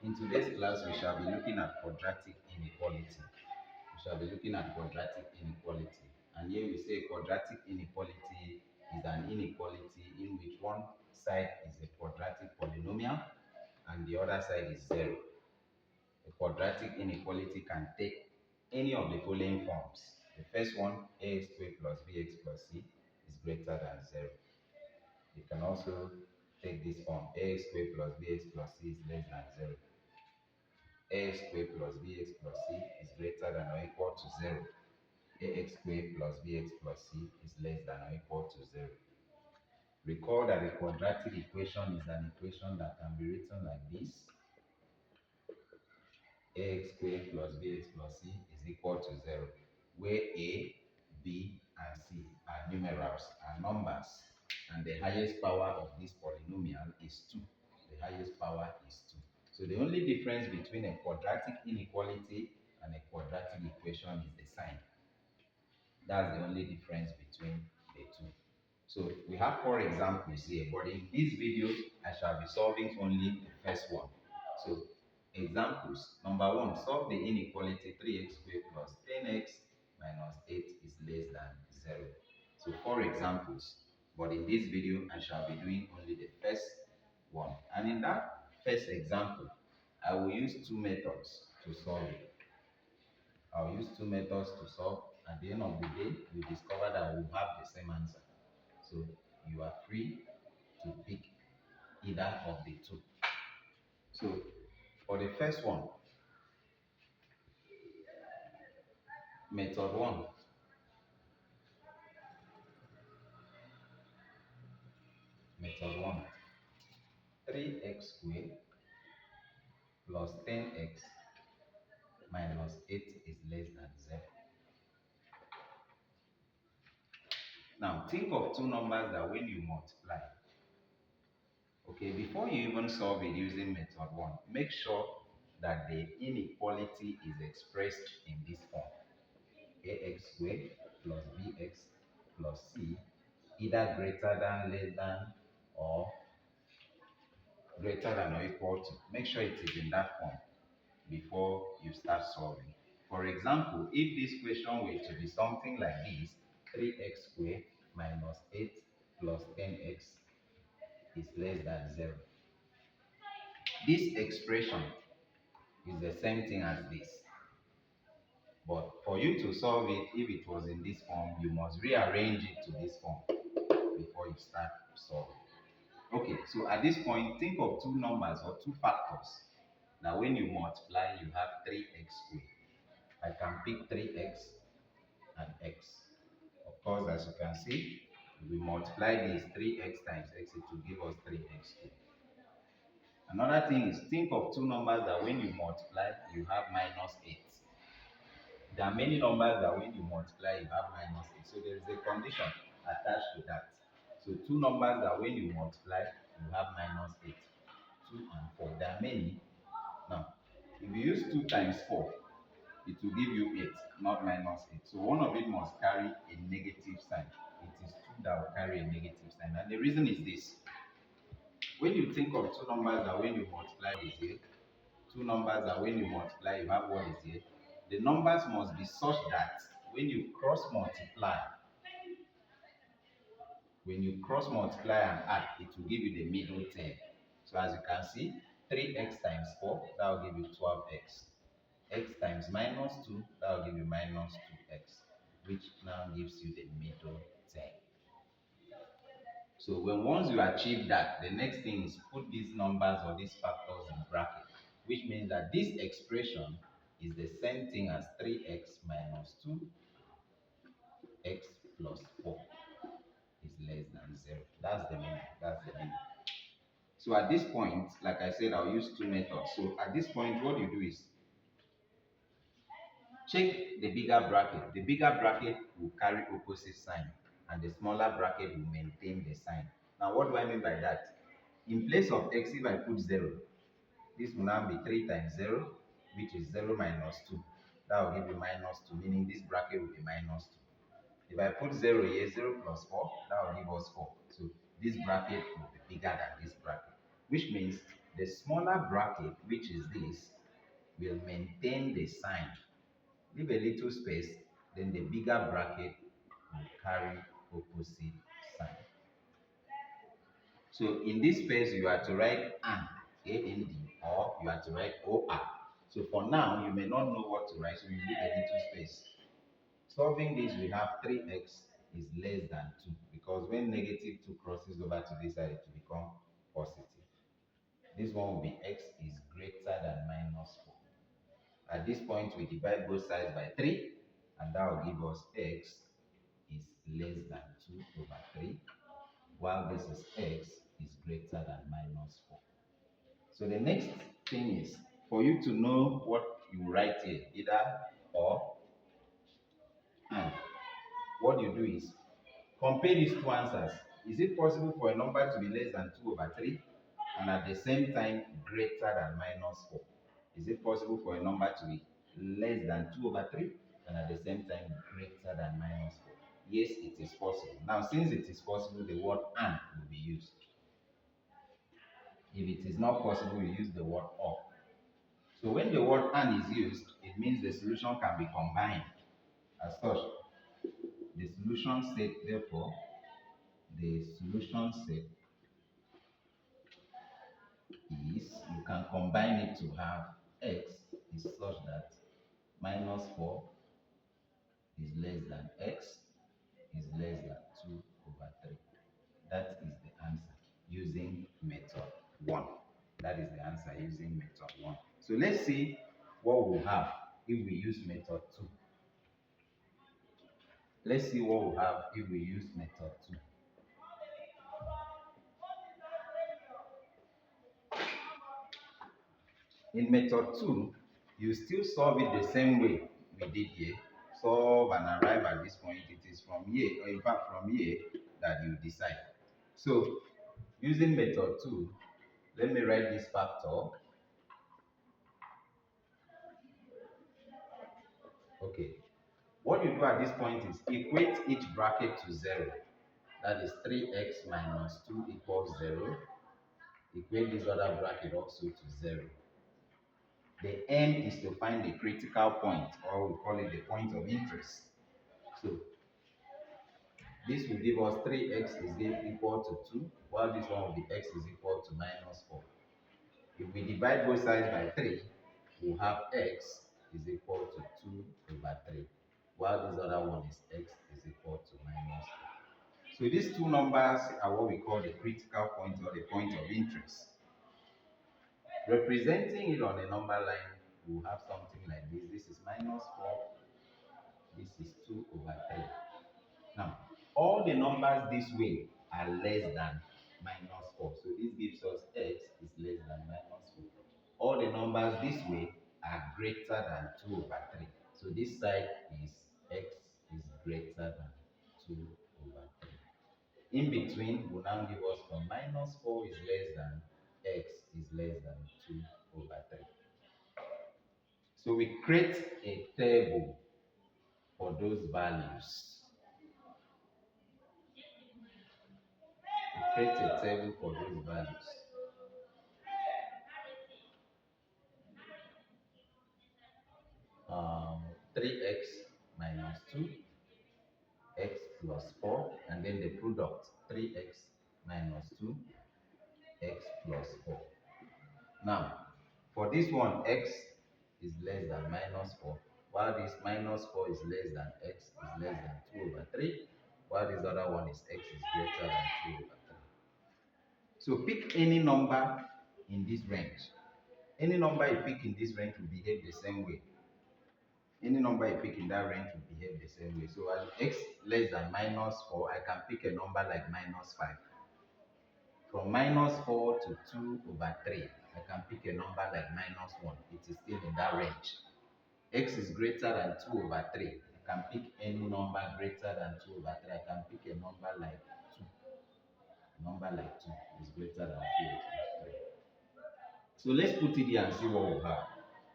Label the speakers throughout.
Speaker 1: In today's class, we shall be looking at quadratic inequality. We shall be looking at quadratic inequality. And here we say quadratic inequality is an inequality in which one side is a quadratic polynomial and the other side is zero. A quadratic inequality can take any of the following forms. The first one, ax squared plus bx plus c, is greater than 0. You can also take this form, ax squared plus bx plus c is less than 0. Ax squared plus bx plus c is greater than or equal to 0. Ax squared plus bx plus c is less than or equal to 0. Recall that a quadratic equation is an equation that can be written like this. Ax squared plus bx plus c is equal to 0, where a, b, and c are numerals, are numbers, and the highest power of this polynomial is 2. The highest power is 2. So the only difference between a quadratic inequality and a quadratic equation is the sign. That's the only difference between the two. So we have 4 examples here, but in this video, I shall be solving only the first one. So examples. Number 1, solve the inequality 3x squared plus 10x minus 8 is less than 0. So 4 examples, but in this video, I shall be doing only the first one. And in that first example, I will use 2 methods to solve it. I'll use 2 methods to solve. At the end of the day, we discover that we'll have the same answer. So you are free to pick either of the two. So for the first one, method 1. Method 1. 3x squared plus 10x minus 8 is less than 0. Now think of two numbers that when you multiply, okay, before you even solve it using method 1, make sure that the inequality is expressed in this form. Ax squared plus bx plus c either greater than, less than, or greater than or equal to. Make sure it is in that form before you start solving. For example, if this question were to be something like this, 3x squared minus 8 plus 10x is less than 0. This expression is the same thing as this. But for you to solve it, if it was in this form, you must rearrange it to this form before you start solving. Okay, so at this point, think of two numbers or two factors. Now, when you multiply, you have 3x squared. I can pick 3x and x. Of course, as you can see, if we multiply this 3x times x, it will give us 3x squared. Another thing is, think of two numbers that when you multiply, you have minus 8. There are many numbers that when you multiply, you have minus 8. So there is a condition attached to that. So two numbers that when you multiply, you have minus 8. 2 and 4. There are many. Now, if you use 2 times 4, it will give you 8, not minus 8. So one of it must carry a negative sign. It is 2 that will carry a negative sign. And the reason is this. When you think of two numbers that when you multiply is here, two numbers that when you multiply, you have what is here, the numbers must be such that when you cross multiply, and add, it will give you the middle term. So as you can see, 3x times 4, that will give you 12x. X times minus 2, that will give you minus 2x, which now gives you the middle term. So once you achieve that, the next thing is put these numbers or these factors in bracket, which means that this expression is the same thing as 3x minus 2x plus 4 is less than 0. That's the meaning. So at this point, like I said, I'll use 2 methods. So at this point, what you do is check the bigger bracket. The bigger bracket will carry opposite sign, and the smaller bracket will maintain the sign. Now, what do I mean by that? In place of x, if I put 0, this will now be 3 times 0, which is 0 minus 2. That will give you minus 2, meaning this bracket will be minus 2. If I put 0 here, 0 plus 4, that will give us 4. So this bracket will be bigger than this bracket, which means The smaller bracket, which is this, will maintain the sign. Leave a little space, then the bigger bracket will carry opposite sign. So in this space, you are to write AND, A-N-D, or you are to write O-R. So for now, you may not know what to write, so you leave a little space. Solving this, we have 3x is less than 2, because when negative 2 crosses over to this side, it will become positive. This one will be x is greater than minus 4. At this point, we divide both sides by 3, and that will give us x is less than 2 over 3, while this is x is greater than minus 4. So the next thing is for you to know what you write here, either or and. What you do is compare these two answers. Is it possible for a number to be less than 2 over 3 and at the same time greater than minus 4? Is it possible for a number to be less than 2 over 3 and at the same time greater than minus 4? Yes, it is possible. Now, since it is possible, the word and will be used. If it is not possible, we use the word or. So when the word and is used, it means the solution can be combined. As such, the solution set, therefore, the solution set is, you can combine it to have x is such that minus 4 is less than x is less than 2 over 3. That is the answer using method 1. That is the answer using method 1. So let's see what we'll have if we use method 2. Let's see what we'll have if we use method 2. In method 2, you still solve it the same way we did here. Solve and arrive at this point. It is from here, or in fact from here, that you decide. So, using method 2, let me write this factor. Okay. What you do at this point is equate each bracket to 0. That is 3x minus 2 equals 0. Equate this other bracket also to 0. The aim is to find the critical point, or we call it the point of interest. So this will give us 3x is equal to 2, while this one will be x is equal to minus 4. If we divide both sides by 3, we'll have x is equal to 2 over 3, while this other one is x is equal to minus 4. So these two numbers are what we call the critical point or the point of interest. Representing it on a number line, we'll have something like this. This is minus 4, this is 2 over 3. Now, all the numbers this way are less than minus 4. So this gives us x is less than minus 4. All the numbers this way are greater than 2 over 3. So this side is x is greater than 2 over 3. In between will now give us from minus 4 is less than x is less than 2 over 3. So we create a table for those values. Create a table for those values. Um, 3x minus 2, x plus 4, and then the product 3x minus 2, x plus 4. Now, for this one, x is less than minus 4, while this minus 4 is less than x is less than 2 over 3, while this other one is x is greater than 2 over 3. So pick any number in this range. Any number you pick in this range will behave the same way. Any number you pick in that range will behave the same way. So as x less than minus 4, I can pick a number like minus 5. From minus 4 to 2 over 3, I can pick a number like minus 1. It is still in that range. X is greater than 2 over 3. I can pick any number greater than 2 over 3. I can pick a number like 2. A number like 2 is greater than 2 over 3. So let's put it here and see what we have.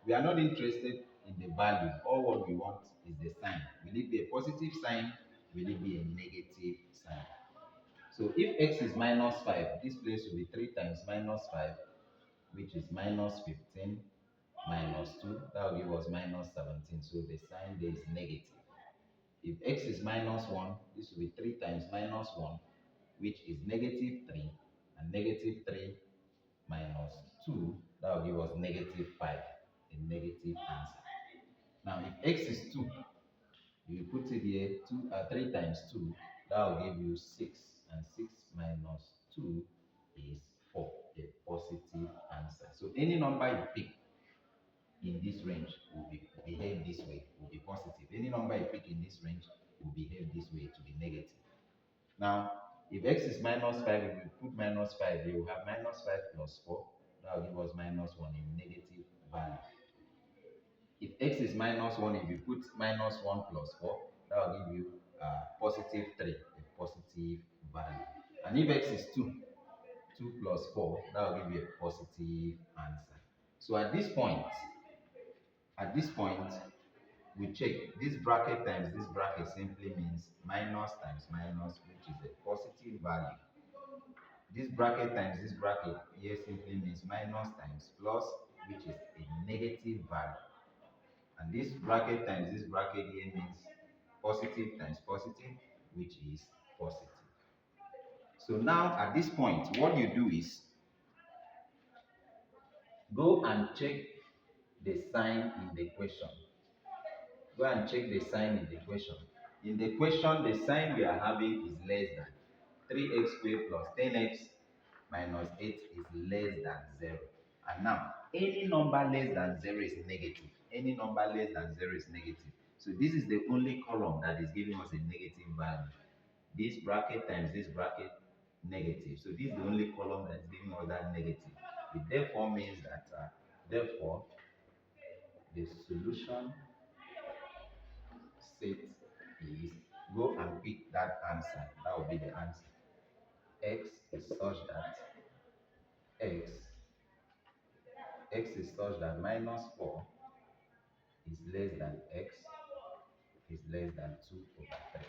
Speaker 1: We are not interested in the value. All what we want is the sign. Will it be a positive sign? Will it be a negative sign? So if x is minus 5, this place will be 3 times minus 5, which is minus 15 minus 2, that will give us minus 17. So the sign there is negative. If x is minus 1, this will be 3 times minus 1, which is negative 3, and negative 3 minus 2, that will give us negative 5, a negative answer. Now, if x is 2, you put it here, 3 times 2, that will give you 6, and 6 minus 2 is 4, a positive answer. So any number you pick in this range will behave this way, will be positive. Any number you pick in this range will behave this way, to be negative. Now, if x is minus 5, if you put minus 5, you will have minus 5 plus 4, that will give us minus 1, a negative value. If x is minus 1, if you put minus 1 plus 4, that will give you positive 3, a positive value. And if x is 2, 2 plus 4, that will give you a positive answer. So at this point, we check this bracket times this bracket simply means minus times minus, which is a positive value. This bracket times this bracket here simply means minus times plus, which is a negative value. And this bracket times this bracket here means positive times positive, which is positive. So now at this point, what you do is go and check the sign in the question. Go and check the sign in the question. In the question, the sign we are having is less than. 3x squared plus 10x minus 8 is less than 0. And now, any number less than 0 is negative. Any number less than 0 is negative. So this is the only column that is giving us a negative value. This bracket times this bracket, negative. So this is the only column that is giving us that negative. It therefore means that, therefore, the solution set is, go and pick that answer. That will be the answer. X is such that x is such that minus 4 is less than x is less than 2 over 3.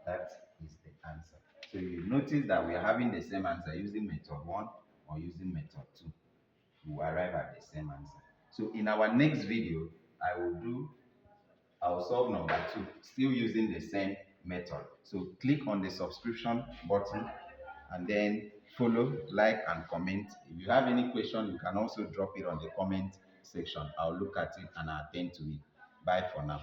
Speaker 1: That is the answer. So you notice that we are having the same answer using method 1 or using method 2. We will arrive at the same answer. So in our next video, I will solve number 2, still using the same method. So click on the subscription button and then follow, like, and comment. If you have any question, you can also drop it on the comment section. I'll look at it and I'll attend to it. Bye for now.